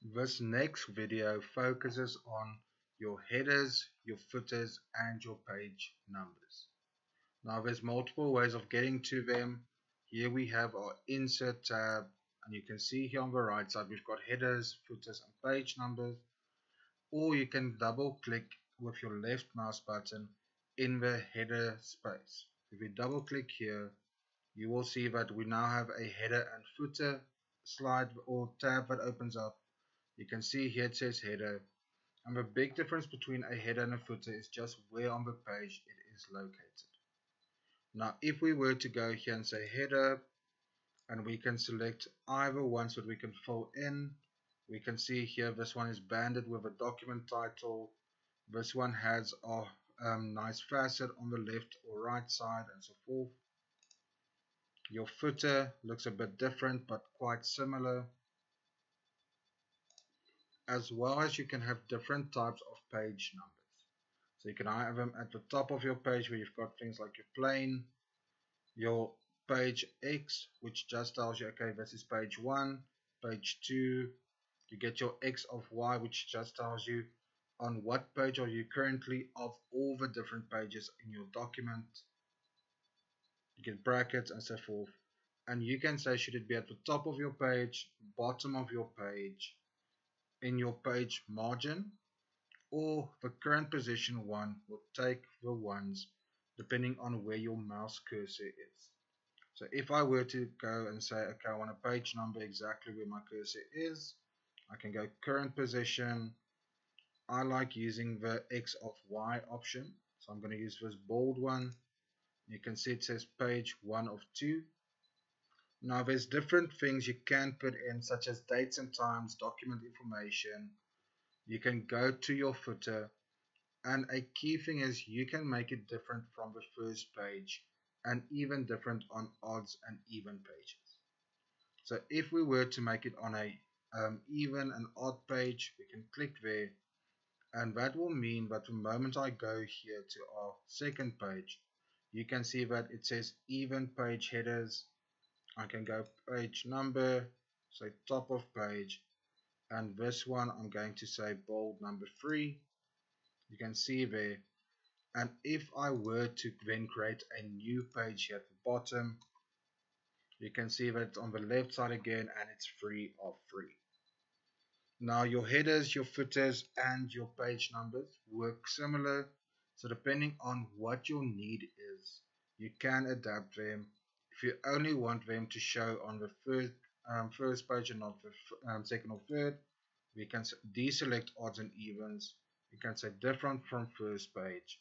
This next video focuses on your headers, your footers, and your page numbers. Now there's multiple ways of getting to them. Here we have our insert tab, and you can see here on the right side we've got headers, footers, and page numbers. Or you can double click with your left mouse button in the header space. If you double click here, you will see that we now have a header and footer slide or tab that opens up. You can see here it says header, and the big difference between a header and a footer is just where on the page it is located. Now if we were to go here and say header, and we can select either one so that we can fill in, we can see here this one is banded with a document title, this one has a nice facet on the left or right side, and so forth. Your footer looks a bit different but quite similar. As well as you can have different types of page numbers. So you can have them at the top of your page where you've got things like your plain, your page X, which just tells you, okay, this is page 1, page 2. You get your X of Y, which just tells you on what page are you currently of all the different pages in your document. You get brackets and so forth. And you can say, should it be at the top of your page, bottom of your page, in your page margin, or the current position one will take the ones depending on where your mouse cursor is. So if I were to go and say, okay, I want a page number exactly where my cursor is, I can go current position. I like using the X of Y option, so I'm going to use this bold one. You can see it says page 1 of 2. Now there's different things you can put in, such as dates and times, document information. You can go to your footer, and a key thing is you can make it different from the first page and even different on odds and even pages. So if we were to make it on a even and odd page, we can click there, and that will mean that the moment I go here to our second page, you can see that it says even page headers. I can go page number, say top of page, and this one I'm going to say bold number 3. You can see there. And if I were to then create a new page here at the bottom, you can see that it's on the left side again, and it's 3 of 3. Now your headers, your footers, and your page numbers work similar. So depending on what your need is, you can adapt them. If you only want them to show on the first page and not the second or third, we can deselect odds and evens. We can say different from first page.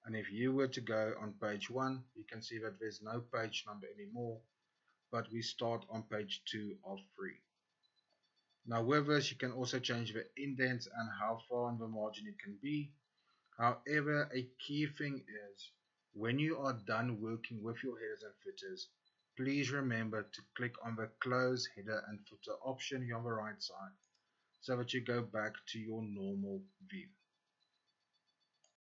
And if you were to go on page 1, you can see that there's no page number anymore, but we start on page 2 of 3. Now with this, you can also change the indents and how far on the margin it can be. However, a key thing is, when you are done working with your headers and footers, please remember to click on the close header and footer option here on the right side, so that you go back to your normal view.